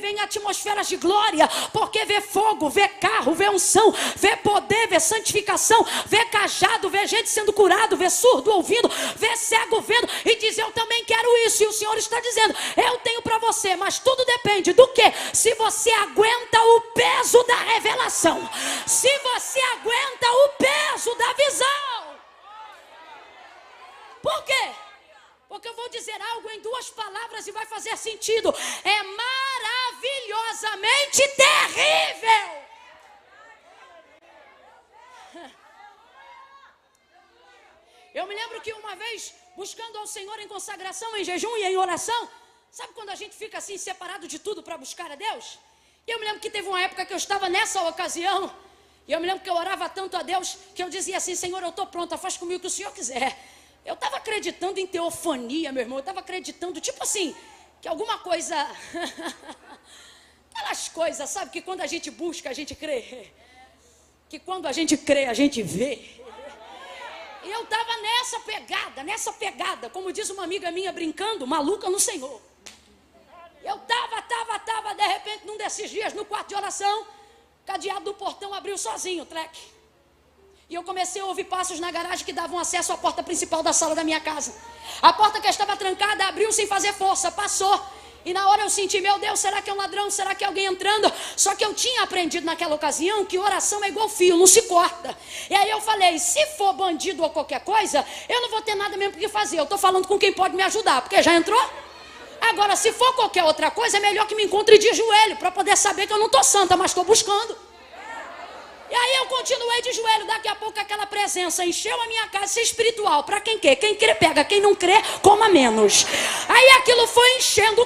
viver em atmosferas de glória, porque vê fogo, vê carro, vê unção, vê poder, vê santificação, vê cajado, vê gente sendo curado, vê surdo ouvindo, vê cego vendo, e diz: eu também quero isso. E o Senhor está dizendo: eu tenho para você, mas tudo depende do que? Se você aguenta o peso da revelação, se você aguenta o peso da visão. Por quê? Porque eu vou dizer algo em 2 palavras e vai fazer sentido. É maravilhosamente terrível. Eu me lembro que uma vez, buscando ao Senhor em consagração, em jejum e em oração, sabe quando a gente fica assim, separado de tudo para buscar a Deus? E eu me lembro que teve uma época que eu estava nessa ocasião, e eu me lembro que eu orava tanto a Deus, que eu dizia assim: Senhor, eu estou pronta, faz comigo o que o Senhor quiser. Eu estava acreditando em teofania, meu irmão. Eu estava acreditando, tipo assim, que alguma coisa... Aquelas coisas, sabe, que quando a gente busca, a gente crê. Que quando a gente crê, a gente vê. E eu estava nessa pegada, como diz uma amiga minha brincando, maluca no Senhor. Eu estava, de repente, num desses dias, no quarto de oração, o cadeado do portão abriu sozinho, treque. E eu comecei a ouvir passos na garagem que davam acesso à porta principal da sala da minha casa. A porta que estava trancada abriu sem fazer força, passou. E na hora eu senti: meu Deus, será que é um ladrão? Será que é alguém entrando? Só que eu tinha aprendido naquela ocasião que oração é igual fio, não se corta. E aí eu falei: se for bandido ou qualquer coisa, eu não vou ter nada mesmo que fazer. Eu estou falando com quem pode me ajudar, porque já entrou. Agora, se for qualquer outra coisa, é melhor que me encontre de joelho, para poder saber que eu não estou santa, mas estou buscando. E aí eu continuei de joelho. Daqui a pouco aquela presença encheu a minha casa espiritual. Para quem quer? Quem crê pega, quem não crê coma menos. Aí aquilo foi enchendo o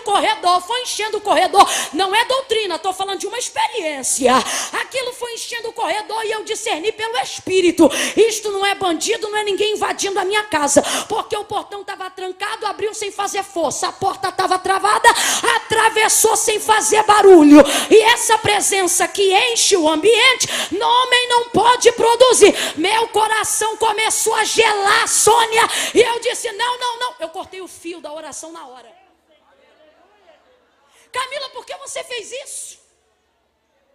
corredor, Não é doutrina, estou falando de uma experiência. Aquilo foi enchendo o corredor e eu discerni pelo Espírito: isto não é bandido, não é ninguém invadindo a minha casa, porque o portão estava trancado, abriu sem fazer força, a porta estava travada, atravessou sem fazer barulho. E essa presença que enche o ambiente, homem não pode produzir. Meu coração começou a gelar, Sônia, e eu disse: não. Eu cortei o fio da oração na hora. Camila, por que você fez isso?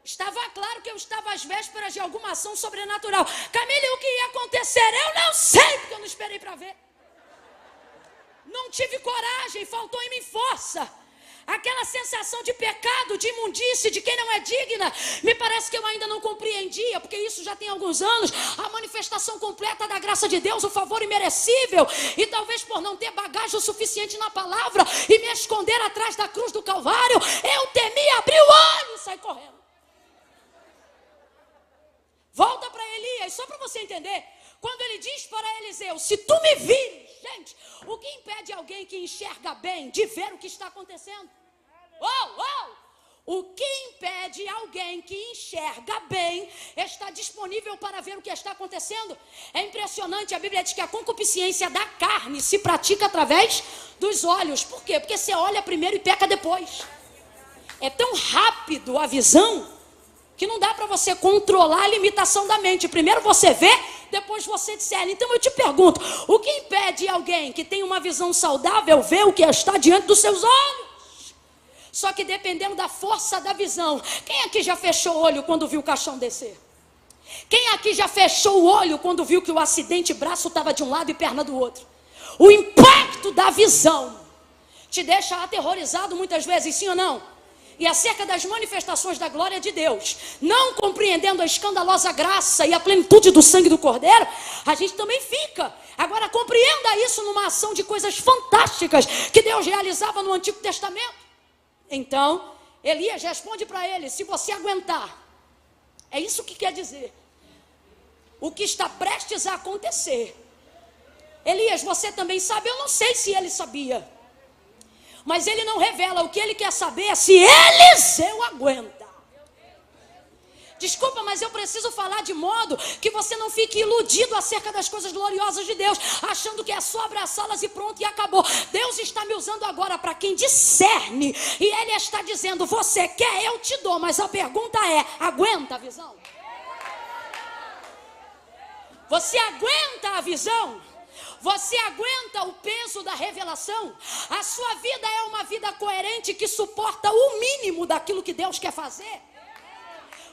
Estava claro que eu estava às vésperas de alguma ação sobrenatural. Camila, e o que ia acontecer? Eu não sei, porque eu não esperei para ver. Não tive coragem, faltou em mim força. Aquela sensação de pecado, de imundície, de quem não é digna, me parece que eu ainda não compreendia, porque isso já tem alguns anos, a manifestação completa da graça de Deus, o favor imerecível, e talvez por não ter bagagem o suficiente na palavra, e me esconder atrás da cruz do Calvário, eu temi abrir o olho e sair correndo. Volta para Elias, só para você entender, quando ele diz para Eliseu: se tu me vires, gente, o que impede alguém que enxerga bem de ver o que está acontecendo? O que impede alguém que enxerga bem está disponível para ver o que está acontecendo? É impressionante, a Bíblia diz que a concupiscência da carne se pratica através dos olhos. Por quê? Porque você olha primeiro e peca depois. É tão rápido a visão que não dá para você controlar a limitação da mente. Primeiro você vê, depois você discerne. Então eu te pergunto, o que impede alguém que tem uma visão saudável ver o que está diante dos seus olhos? Só que dependendo da força da visão. Quem aqui já fechou o olho quando viu o caixão descer? Quem aqui já fechou o olho quando viu que o acidente, braço estava de um lado e perna do outro? O impacto da visão te deixa aterrorizado muitas vezes, sim ou não? E acerca das manifestações da glória de Deus, não compreendendo a escandalosa graça e a plenitude do sangue do Cordeiro, a gente também fica. Agora compreenda isso numa ação de coisas fantásticas que Deus realizava no Antigo Testamento. Então, Elias responde para ele: se você aguentar, é isso que quer dizer, o que está prestes a acontecer. Elias, você também sabe? Eu não sei se ele sabia. Mas ele não revela. O que ele quer saber é se Eliseu aguenta. Desculpa, mas eu preciso falar de modo que você não fique iludido acerca das coisas gloriosas de Deus, achando que é só abraçá-las e pronto, e acabou. Deus está me usando agora para quem discerne, e Ele está dizendo: você quer, eu te dou, mas a pergunta é: aguenta a visão? Você aguenta a visão? Você aguenta o peso da revelação? A sua vida é uma vida coerente que suporta o mínimo daquilo que Deus quer fazer?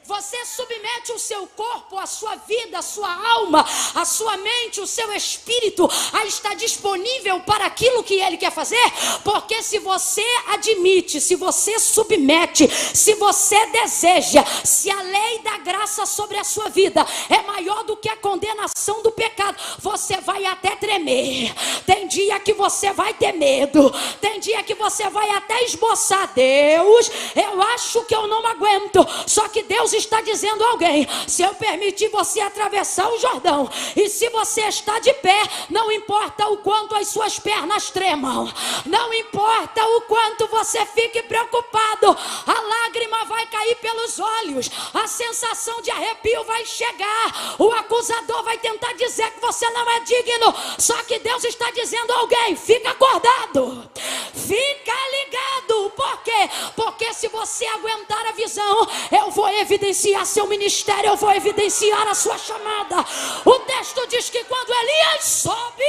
Você submete o seu corpo, a sua vida, a sua alma, a sua mente, o seu espírito a estar disponível para aquilo que Ele quer fazer? Porque se você admite, se você submete, se você deseja, se a lei da graça sobre a sua vida é maior do que a condenação do pecado, você vai até tremer. Tem dia que você vai ter medo, tem dia que você vai até esboçar: Deus, eu acho que eu não aguento. Só que Deus está dizendo a alguém: se eu permitir você atravessar o Jordão, e se você está de pé, não importa o quanto as suas pernas tremam, não importa o quanto você fique preocupado, a lágrima vai cair pelos olhos, a sensação de arrepio vai chegar, o acusador vai tentar dizer que você não é digno. Só que Deus está dizendo a alguém: fica acordado, fica ligado. Por quê? Porque se você aguentar a visão, eu vou evidenciar seu ministério, eu vou evidenciar a sua chamada. O texto diz que quando Elias sobe,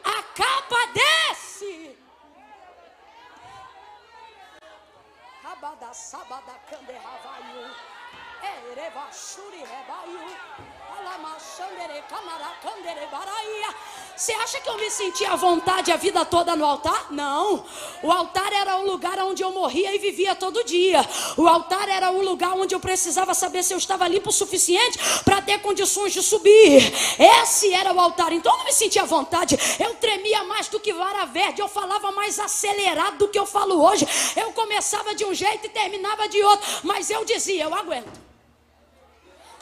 a capa desce. Você acha que eu me sentia à vontade a vida toda no altar? Não. O altar era um lugar onde eu morria e vivia todo dia. O altar era um lugar onde eu precisava saber se eu estava limpo o suficiente para ter condições de subir. Esse era o altar. Então eu não me sentia à vontade. Eu tremia mais do que vara verde. Eu falava mais acelerado do que eu falo hoje. Eu começava de um jeito e terminava de outro. Mas eu dizia: eu aguento.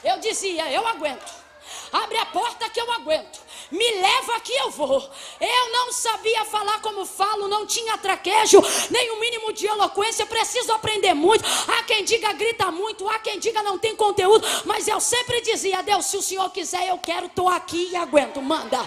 Eu dizia: eu aguento. Abre a porta que eu aguento. Me leva que eu vou. Eu não sabia falar como falo, não tinha traquejo, nem o mínimo de eloquência. Preciso aprender muito. Há quem diga grita muito, há quem diga não tem conteúdo. Mas eu sempre dizia: Deus, se o Senhor quiser, eu quero, estou aqui e aguento, manda.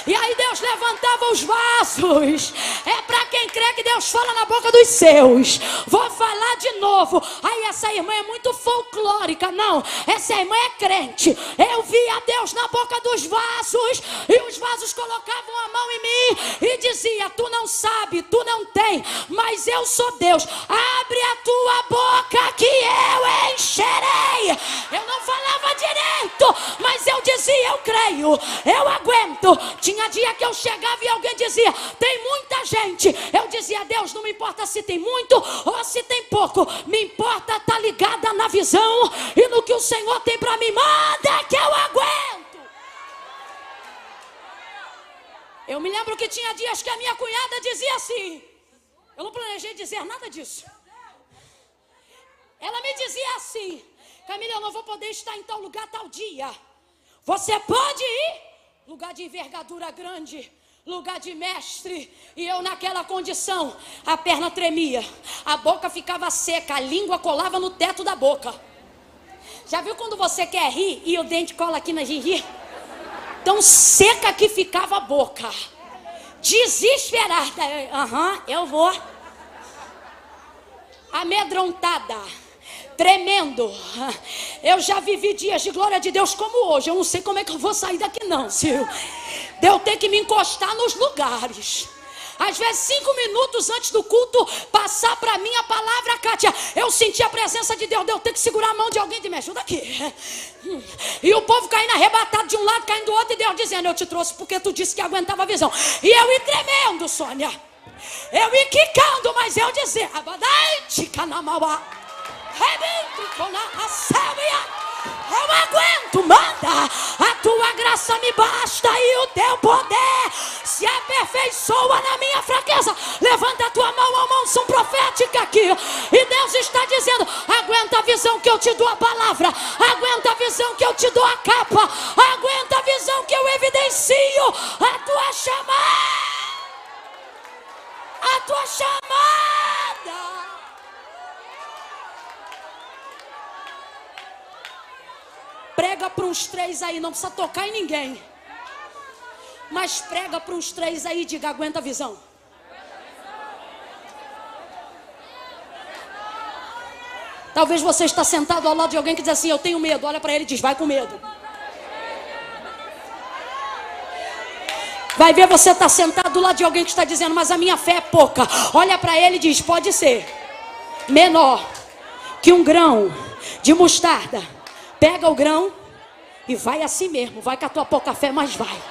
E aí Deus levantava os vasos. É para quem crê que Deus fala na boca dos seus. Vou falar de novo. Aí essa irmã é muito folclórica. Não, essa irmã é crente. Eu via Deus na boca dos vasos, e os vasos colocavam a mão em mim e dizia: tu não sabe, tu não tem, mas eu sou Deus. Abre a tua boca que eu encherei. Eu não falava direito, mas eu dizia: eu creio, eu aguento. Tinha dia que eu chegava e alguém dizia: tem muita gente. Eu dizia: Deus, não me importa se tem muito ou se tem pouco, me importa estar ligada na visão e no que o Senhor tem para mim. Manda que eu aguento. Eu me lembro que tinha dias que a minha cunhada dizia assim, eu não planejei dizer nada disso. Ela me dizia assim: Camila, eu não vou poder estar em tal lugar tal dia. Você pode ir? Lugar de envergadura grande, lugar de mestre. E eu naquela condição, a perna tremia, a boca ficava seca, a língua colava no teto da boca. Já viu quando você quer rir e o dente cola aqui na gengiva? Tão seca que ficava a boca. Desesperada. Eu vou. Amedrontada. Tremendo. Eu já vivi dias de glória de Deus como hoje. Eu não sei como é que eu vou sair daqui não, Sil. De eu ter que me encostar nos lugares. Às vezes 5 minutos antes do culto passar para mim a palavra, Kátia, eu senti a presença de Deus. Eu tenho que segurar a mão de alguém e me ajuda aqui. E o povo caindo arrebatado de um lado, caindo do outro, e Deus dizendo: eu te trouxe porque tu disse que aguentava a visão. E eu ia tremendo, Sônia. Eu ia quicando, mas eu dizia: eu aguento, manda. A tua graça me basta e o teu poder se aperfeiçoa na minha fraqueza. Levanta a tua mão, uma unção profética aqui. E Deus está dizendo: aguenta a visão que eu te dou a palavra. Aguenta a visão que eu te dou a capa. Aguenta a visão que eu evidencio a tua chamada. A tua chamada. Prega para uns 3 aí, não precisa tocar em ninguém. Mas prega para uns 3 aí e diga: aguenta a visão. Talvez você está sentado ao lado de alguém que diz assim: eu tenho medo. Olha para ele e diz: vai com medo. Vai ver, você está sentado do lado de alguém que está dizendo, mas a minha fé é pouca. Olha para ele e diz, pode ser menor que um grão de mostarda. Pega o grão e vai assim mesmo. Vai com a tua pouca fé, mas vai.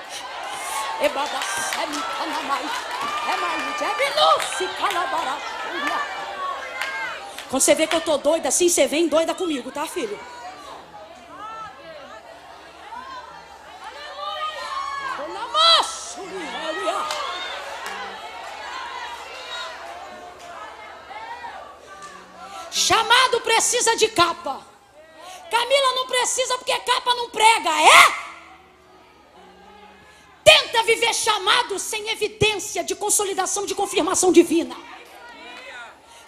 Quando você vê que eu tô doida assim, você vem doida comigo, tá, filho? Chamado precisa de capa. Camila não precisa porque capa não prega, é? Tenta viver chamado sem evidência de consolidação, de confirmação divina.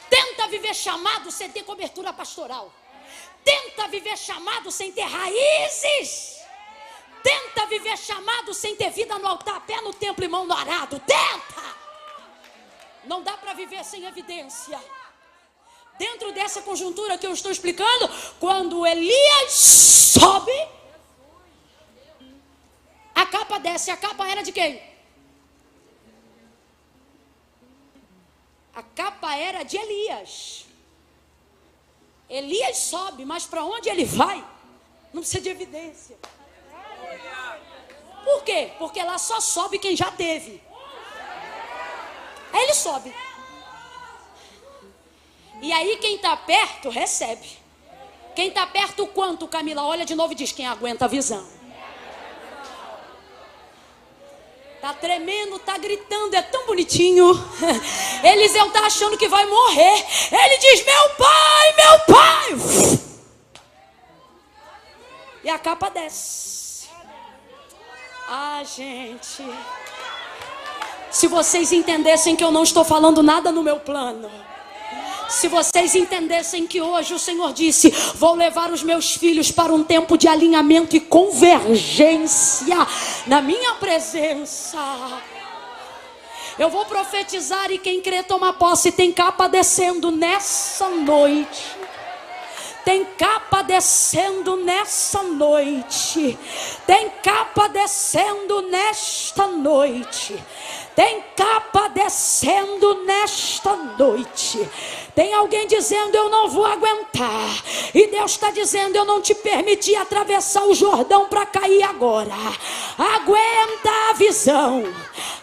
Tenta viver chamado sem ter cobertura pastoral. Tenta viver chamado sem ter raízes. Tenta viver chamado sem ter vida no altar, pé no templo e mão no arado. Tenta! Não dá para viver sem evidência. Dentro dessa conjuntura que eu estou explicando, quando Elias sobe, a capa desce. A capa era de quem? A capa era de Elias. Elias sobe, mas para onde ele vai? Não precisa de evidência. Por quê? Porque lá só sobe quem já teve. Aí ele sobe. E aí quem está perto recebe. Quem está perto quanto, Camila? Olha de novo e diz, quem aguenta a visão. Tá tremendo, tá gritando, é tão bonitinho. Eliseu tá achando que vai morrer. Ele diz, meu pai, meu pai. E a capa desce. Ah, gente. Se vocês entendessem que eu não estou falando nada no meu plano. Se vocês entendessem que hoje o Senhor disse, vou levar os meus filhos para um tempo de alinhamento e convergência na minha presença. Eu vou profetizar e quem crê toma posse. Tem capa descendo nessa noite. Tem capa descendo nessa noite. Tem capa descendo nesta noite. Tem capa descendo nesta noite. Tem alguém dizendo, eu não vou aguentar. E Deus está dizendo, eu não te permiti atravessar o Jordão para cair agora. Aguenta a visão.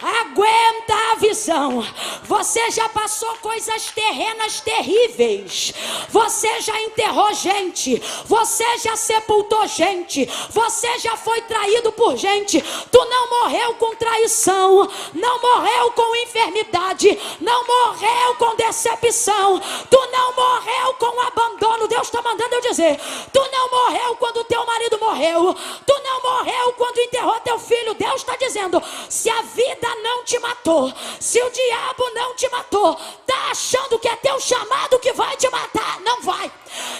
Aguenta a visão. Você já passou coisas terrenas terríveis. Você já enterrou gente. Você já sepultou gente. Você já foi traído por gente. Tu não morreu com traição. Não morreu com enfermidade. Não morreu com decepção. Tu não morreu com abandono. Deus está mandando eu dizer. Tu não morreu quando teu marido morreu. Tu não morreu quando enterrou teu filho. Deus está dizendo, se a vida não te matou, se o diabo não te matou, tá achando que é teu chamado que vai te matar? Não vai.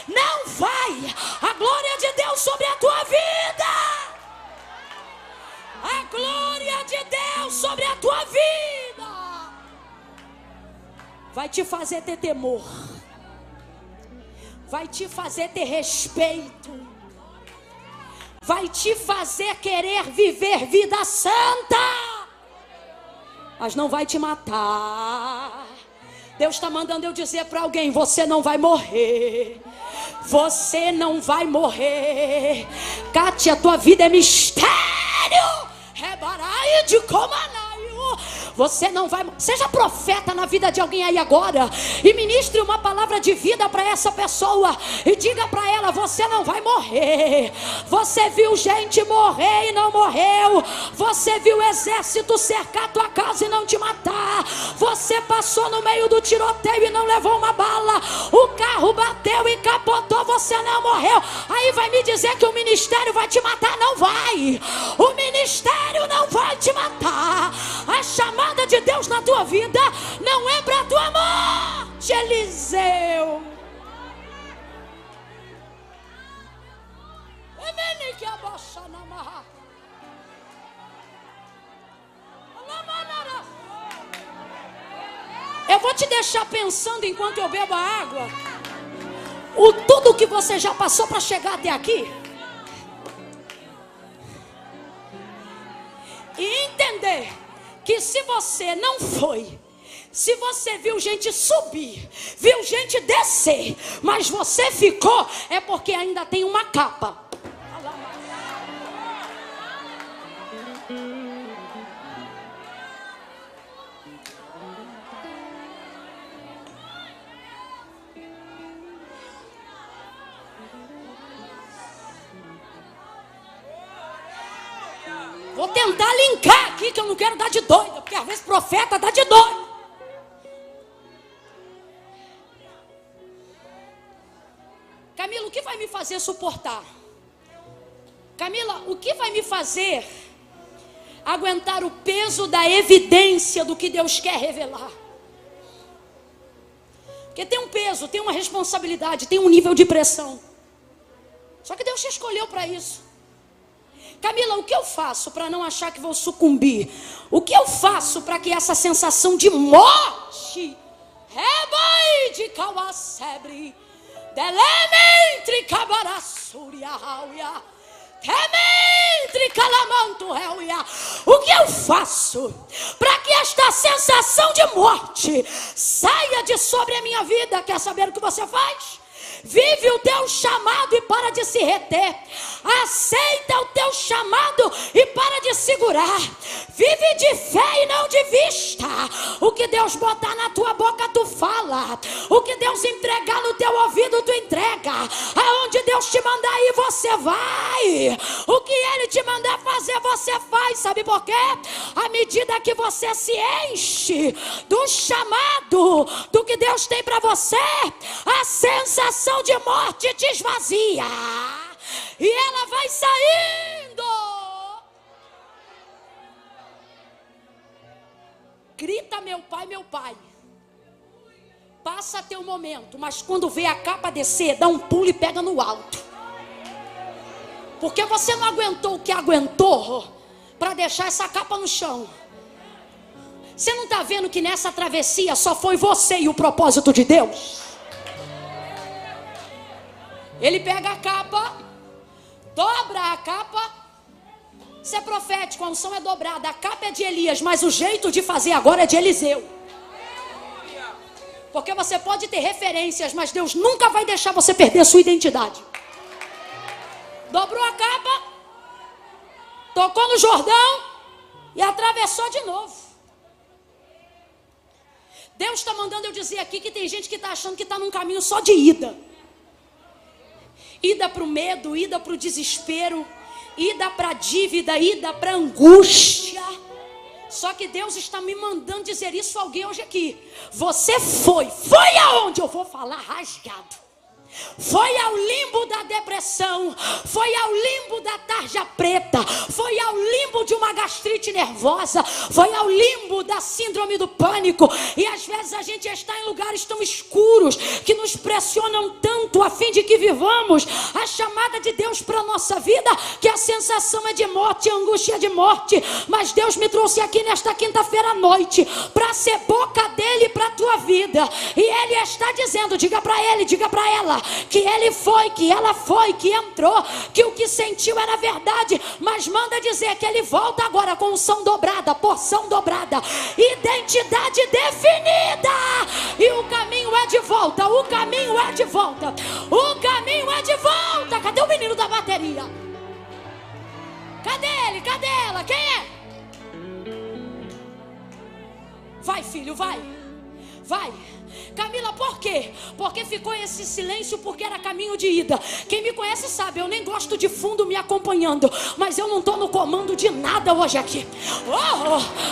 Não vai. A glória de Deus sobre a tua vida. A glória de Deus sobre a tua vida vai te fazer ter temor, vai te fazer ter respeito, vai te fazer querer viver vida santa, mas não vai te matar. Deus está mandando eu dizer para alguém, você não vai morrer. Você não vai morrer. Cátia, a tua vida é mistério. Rebarai de comanaio. Você não vai. Seja profeta na vida de alguém aí agora e ministre uma palavra de vida para essa pessoa e diga para ela, você não vai morrer. Você viu gente morrer e não morreu. Você viu exército cercar tua casa e não te matar. Você passou no meio do tiroteio e não levou uma bala. O carro bateu e capotou, você não morreu. Aí vai me dizer que o ministério vai te matar? Não vai. O ministério não vai te matar. A chamada de Deus na tua vida não é para tua morte, Eliseu. Eu vou te deixar pensando enquanto eu bebo a água. O tudo que você já passou para chegar até aqui. E entender que se você não foi, se você viu gente subir, viu gente descer, mas você ficou, é porque ainda tem uma capa. Vou tentar linkar aqui, que eu não quero dar de doida, porque às vezes profeta dá de doido. Camila, o que vai me fazer suportar? Camila, o que vai me fazer aguentar o peso da evidência do que Deus quer revelar? Porque tem um peso, tem uma responsabilidade, tem um nível de pressão. Só que Deus te escolheu para isso. Camila, o que eu faço para não achar que vou sucumbir? O que eu faço para que essa sensação de morte, de Kawasebre, Delementre Cabarassúria, Tementre Calamanto, o que eu faço para que esta sensação de morte saia de sobre a minha vida? Quer saber o que você faz? Vive o teu chamado e para de se reter. Aceita o teu chamado e para de segurar. Vive de fé e não de vista. O que Deus botar na tua boca, tu fala. O que Deus entregar no teu ouvido, tu entrega. Aonde Deus te mandar ir, você vai. O que Ele te mandar fazer, você faz. Sabe por quê? À medida que você se enche do chamado, do que Deus tem para você, a sensação de morte te esvazia e ela vai saindo. Grita, meu pai, passa teu momento, mas quando vê a capa descer, dá um pulo e pega no alto, porque você não aguentou o que aguentou para deixar essa capa no chão. Você não está vendo que nessa travessia só foi você e o propósito de Deus? Ele pega a capa, dobra a capa. Isso é profético, a unção é dobrada. A capa é de Elias, mas o jeito de fazer agora é de Eliseu. Porque você pode ter referências, mas Deus nunca vai deixar você perder a sua identidade. Dobrou a capa, tocou no Jordão e atravessou de novo. Deus está mandando eu dizer aqui que tem gente que está achando que está num caminho só de ida. Ida para o medo, ida para o desespero, ida para a dívida, ida para a angústia. Só que Deus está me mandando dizer isso a alguém hoje aqui. Você foi aonde eu vou falar rasgado. Foi ao limbo da depressão, foi ao limbo da tarja preta, foi ao limbo de uma gastrite nervosa, foi ao limbo da síndrome do pânico. E às vezes a gente está em lugares tão escuros que nos pressionam tanto a fim de que vivamos a chamada de Deus para a nossa vida, que a sensação é de morte, a angústia é de morte. Mas Deus me trouxe aqui nesta quinta-feira à noite para ser boca dele para a tua vida. E Ele está dizendo, diga para ele, diga para ela, que ele foi, que ela foi, que entrou, que o que sentiu era verdade, mas manda dizer que ele volta agora com unção dobrada, porção dobrada, identidade definida, e o caminho é de volta, o caminho é de volta, o caminho é de volta. Cadê o menino da bateria? Cadê ele? Cadê ela? Quem é? Vai, filho, vai, vai. Camila, por quê? Porque ficou esse silêncio, porque era caminho de ida. Quem me conhece sabe, eu nem gosto de fundo me acompanhando, mas eu não estou no comando de nada hoje aqui.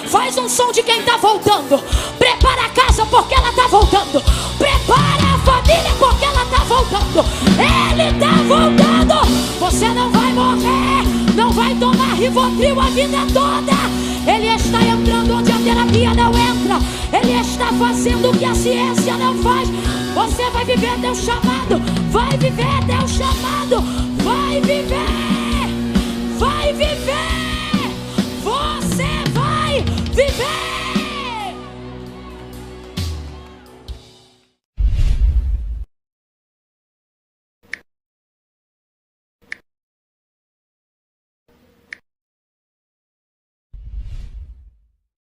Faz um som de quem está voltando. Prepara a casa porque ela está voltando. Prepara a família porque ela está voltando. Ele está voltando. Você não vai morrer, não vai tomar Rivotril a vida toda. Ele está entrando onde a terapia não entra. Ele está fazendo o que a ciência não faz. Você vai viver teu chamado. Vai viver teu chamado. Vai viver. Vai viver.